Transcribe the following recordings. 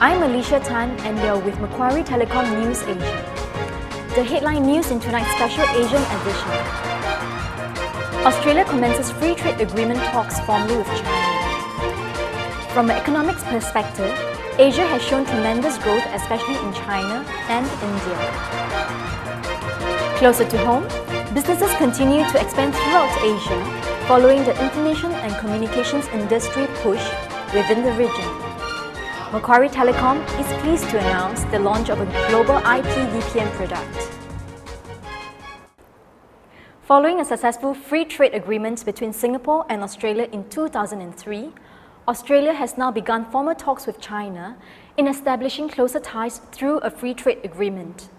I'm Alicia Tan and you're with Macquarie Telecom News Asia. The headline news in tonight's special Asian edition. Australia commences free trade agreement talks formally with China. From an economics perspective, Asia has shown tremendous growth, especially in China and India. Closer to home, businesses continue to expand throughout Asia following the information and communications industry push within the region. Macquarie Telecom is pleased to announce the launch of a global IP VPN product. Following a successful free trade agreement between Singapore and Australia in 2003, Australia has now begun formal talks with China in establishing closer ties through a free trade agreement.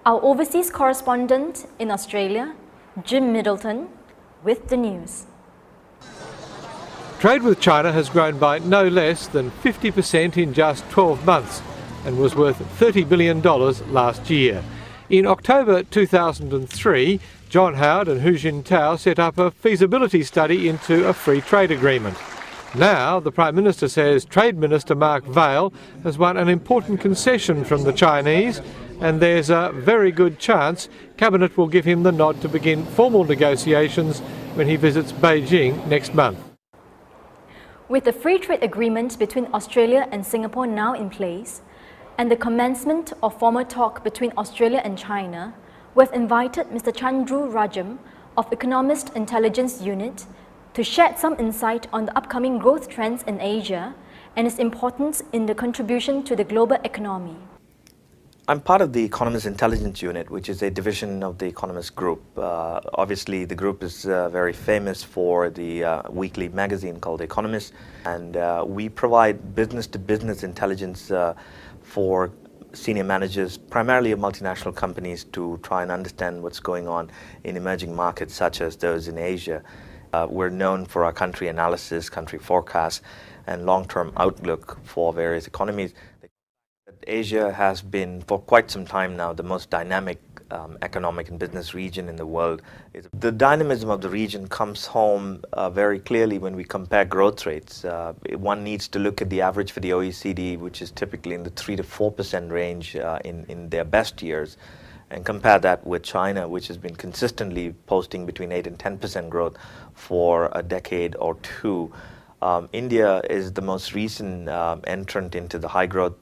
Our overseas correspondent in Australia, Jim Middleton, with the news. Trade with China has grown by no less than 50% in just 12 months and was worth $30 billion last year. In October 2003, John Howard and Hu Jintao set up a feasibility study into a free trade agreement. Now, the Prime Minister says Trade Minister Mark Vaile has won an important concession from the Chinese, and there's a very good chance Cabinet will give him the nod to begin formal negotiations when he visits Beijing next month. With the free trade agreement between Australia and Singapore now in place, and the commencement of formal talk between Australia and China, we've invited Mr. Chandru Rajam of Economist Intelligence Unit to shed some insight on the upcoming growth trends in Asia and its importance in the contribution to the global economy. I'm part of the Economist Intelligence Unit, which is a division of the Economist Group. Obviously, the group is very famous for the weekly magazine called The Economist, and we provide business-to-business intelligence for senior managers, primarily of multinational companies, to try and understand what's going on in emerging markets such as those in Asia. We're known for our country analysis, country forecasts, and long-term outlook for various economies. Asia has been, for quite some time now, the most dynamic economic and business region in the world. The dynamism of the region comes home very clearly when we compare growth rates. One needs to look at the average for the OECD, which is typically in the 3 to 4% range in their best years, and compare that with China, which has been consistently posting between 8 and 10% growth for a decade or two. India is the most recent entrant into the high growth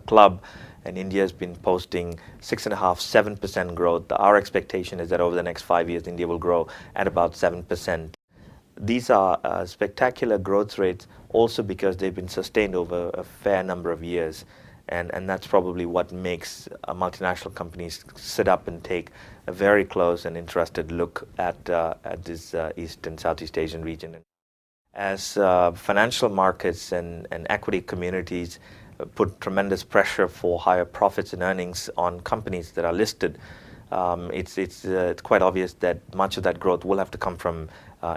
club, and India has been posting 6.5–7% growth. Our expectation is that over the next 5 years, India will grow at about 7%. These are spectacular growth rates also because they've been sustained over a fair number of years. And that's probably what makes multinational companies sit up and take a very close and interested look at this East and Southeast Asian region. As financial markets and equity communities put tremendous pressure for higher profits and earnings on companies that are listed, it's quite obvious that much of that growth will have to come from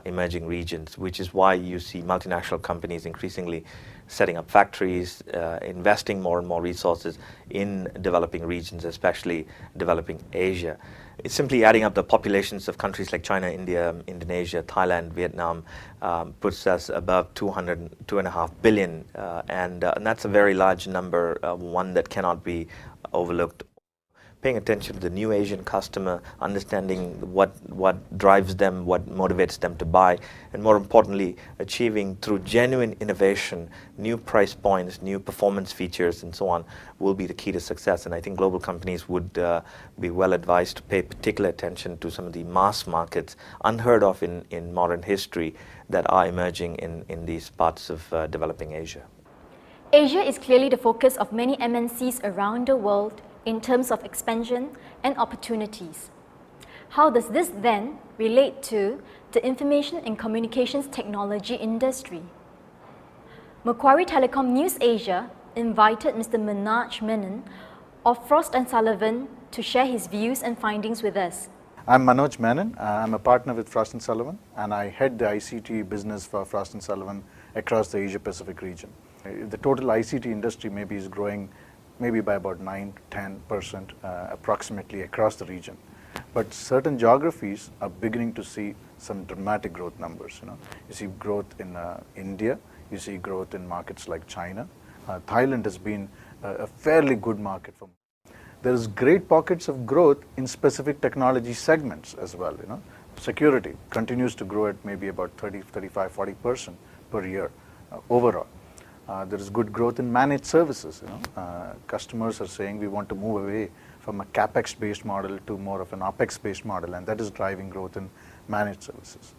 emerging regions, which is why you see multinational companies increasingly setting up factories, investing more and more resources in developing regions, especially developing Asia. It's simply adding up the populations of countries like China, India, Indonesia, Thailand, Vietnam, puts us above 2.5 billion, and that's a very large number, one that cannot be overlooked. Paying attention to the new Asian customer, understanding what drives them, what motivates them to buy, and more importantly, achieving through genuine innovation, new price points, new performance features, and so on, will be the key to success. And I think global companies would be well advised to pay particular attention to some of the mass markets, unheard of in modern history, that are emerging in these parts of developing Asia. Asia is clearly the focus of many MNCs around the world in terms of expansion and opportunities. How does this then relate to the information and communications technology industry? Macquarie Telecom News Asia invited Mr. Manoj Menon of Frost & Sullivan to share his views and findings with us. I'm Manoj Menon. I'm a partner with Frost & Sullivan, and I head the ICT business for Frost & Sullivan across the Asia-Pacific region. The total ICT industry maybe is growing maybe by about 9–10% approximately across the region. But certain geographies are beginning to see some dramatic growth numbers. You see growth in India, you see growth in markets like China, Thailand has been a fairly good market for. There is great pockets of growth in specific technology segments as well. Security continues to grow at maybe about 30, 35, 40% per year overall. There is good growth in managed services. Customers are saying we want to move away from a capex-based model to more of an opex-based model, and that is driving growth in managed services.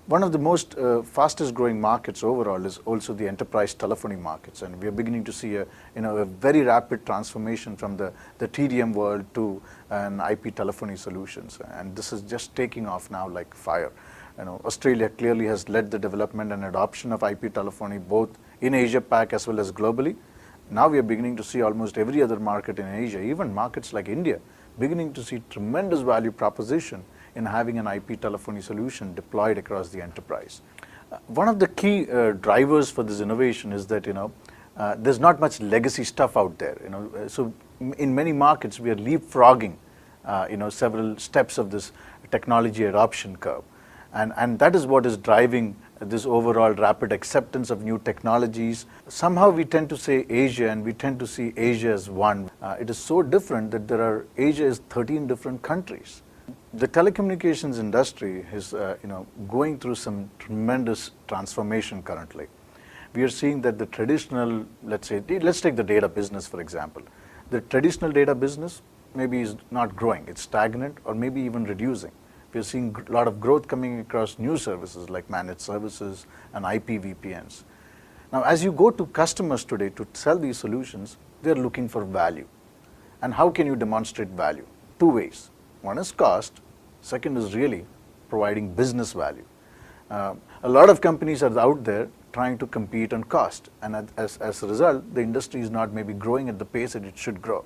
One of the most fastest growing markets overall is also the enterprise telephony markets, and we are beginning to see a very rapid transformation from the TDM world to an IP telephony solutions, and this is just taking off now like fire. Australia clearly has led the development and adoption of IP telephony both in Asia Pac as well as globally. Now we are beginning to see almost every other market in Asia, even markets like India, beginning to see tremendous value proposition in having an IP telephony solution deployed across the enterprise. One of the key drivers for this innovation is that there's not much legacy stuff out there. So in many markets we are leapfrogging several steps of this technology adoption curve, and that is what is driving this overall rapid acceptance of new technologies. Somehow we tend to say Asia, and we tend to see Asia as one. It is so different that Asia is 13 different countries. The telecommunications industry is going through some tremendous transformation currently. We are seeing that the traditional, let's take the data business for example. The traditional data business maybe is not growing, it's stagnant or maybe even reducing. We are seeing a lot of growth coming across new services like managed services and IP VPNs. Now as you go to customers today to sell these solutions, they are looking for value. And how can you demonstrate value? Two ways. One is cost, second is really providing business value. A lot of companies are out there trying to compete on cost, and as a result, the industry is not maybe growing at the pace that it should grow.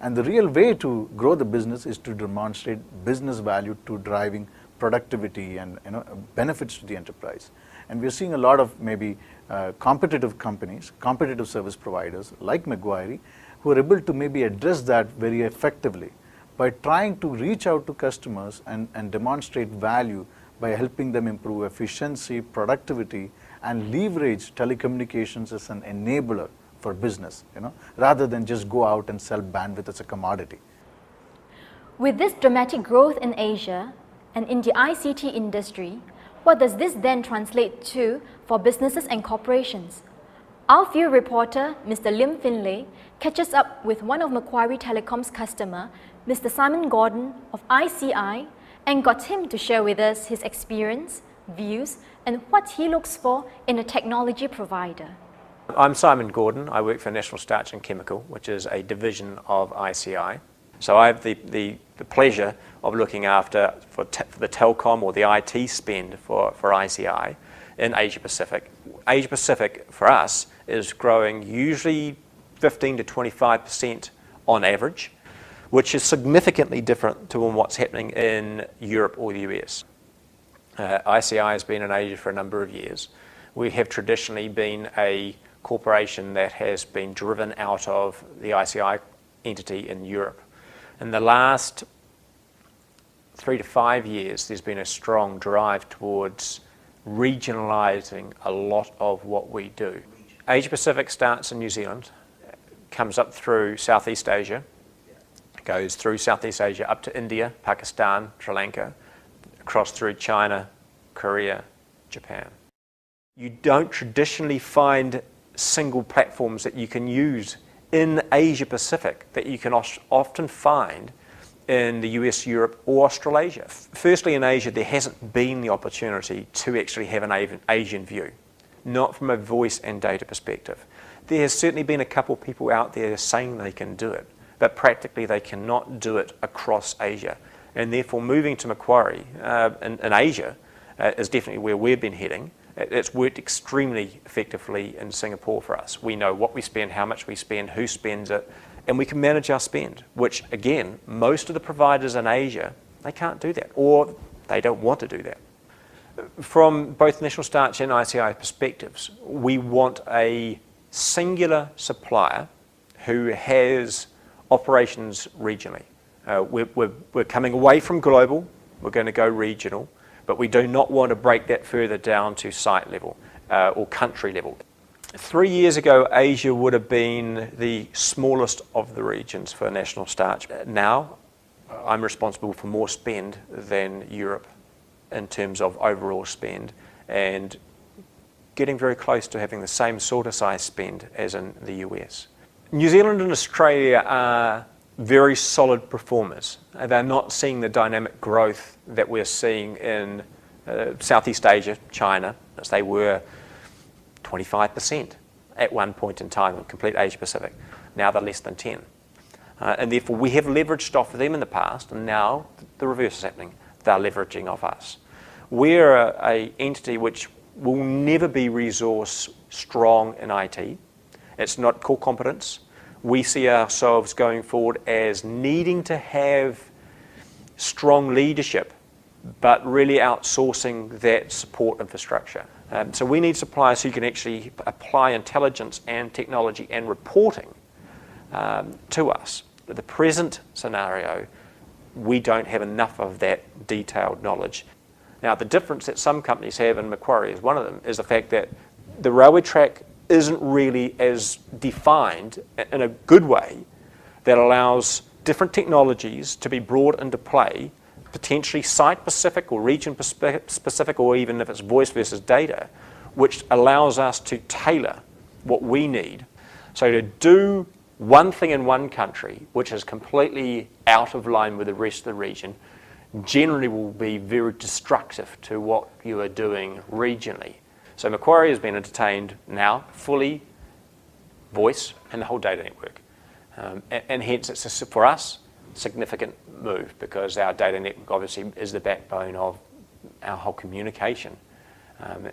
And the real way to grow the business is to demonstrate business value to driving productivity and benefits to the enterprise. And we're seeing a lot of maybe competitive companies, competitive service providers like Macquarie, who are able to maybe address that very effectively by trying to reach out to customers and demonstrate value by helping them improve efficiency, productivity, and leverage telecommunications as an enabler for business, rather than just go out and sell bandwidth as a commodity. With this dramatic growth in Asia and in the ICT industry, what does this then translate to for businesses and corporations? Our field reporter, Mr. Lim Finlay, catches up with one of Macquarie Telecom's customer, Mr. Simon Gordon of ICI, and got him to share with us his experience, views, and what he looks for in a technology provider. I'm Simon Gordon. I work for National Starch and Chemical, which is a division of ICI. So I have the pleasure of looking after for the telecom or the IT spend for ICI in Asia Pacific. Asia Pacific for us is growing usually 15 to 25% on average, which is significantly different to what's happening in Europe or the US. ICI has been in Asia for a number of years. We have traditionally been a corporation that has been driven out of the ICI entity in Europe. In the last 3 to 5 years, there's been a strong drive towards regionalising a lot of what we do. Asia Pacific starts in New Zealand, comes up through Southeast Asia, goes through Southeast Asia up to India, Pakistan, Sri Lanka, across through China, Korea, Japan. You don't traditionally find single platforms that you can use in Asia Pacific that you can often find in the US, Europe, or Australasia. Firstly, in Asia, there hasn't been the opportunity to actually have an Asian view, not from a voice and data perspective. There has certainly been a couple of people out there saying they can do it, but practically they cannot do it across Asia. And therefore, moving to Macquarie in Asia is definitely where we've been heading. It's worked extremely effectively in Singapore for us. We know what we spend, how much we spend, who spends it, and we can manage our spend, which again, most of the providers in Asia, they can't do that, or they don't want to do that. From both National Starch and ICI perspectives, we want a singular supplier who has operations regionally. We're coming away from global, we're going to go regional, but we do not want to break that further down to site level or country level. 3 years ago, Asia would have been the smallest of the regions for national starch. Now, I'm responsible for more spend than Europe in terms of overall spend, and getting very close to having the same sort of size spend as in the US. New Zealand and Australia are very solid performers. They're not seeing the dynamic growth that we're seeing in Southeast Asia, China, as they were 25% at one point in time in complete Asia Pacific. Now they're less than 10. And therefore we have leveraged off of them in the past, and now the reverse is happening. They're leveraging off us. We're an entity which will never be resource strong in IT. It's not core competence. We see ourselves going forward as needing to have strong leadership, but really outsourcing that support infrastructure. So we need suppliers who can actually apply intelligence and technology and reporting to us. The present scenario, we don't have enough of that detailed knowledge. Now, the difference that some companies have, and Macquarie is one of them, is the fact that the railway track isn't really as defined in a good way that allows different technologies to be brought into play, potentially site-specific or region-specific, or even if it's voice versus data, which allows us to tailor what we need. So to do one thing in one country, which is completely out of line with the rest of the region, generally will be very destructive to what you are doing regionally. So Macquarie has been entertained now fully voice and the whole data network. And hence it's for us significant move, because our data network obviously is the backbone of our whole communication,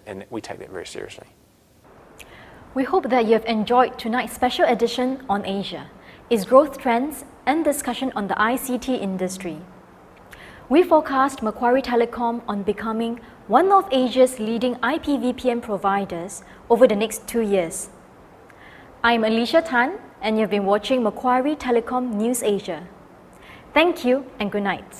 and we take that very seriously. We hope that you have enjoyed tonight's special edition on Asia, its growth trends and discussion on the ICT industry. We forecast Macquarie Telecom on becoming one of Asia's leading IPVPN providers over the next 2 years. I'm Alicia Tan, and you've been watching Macquarie Telecom News Asia. Thank you and good night.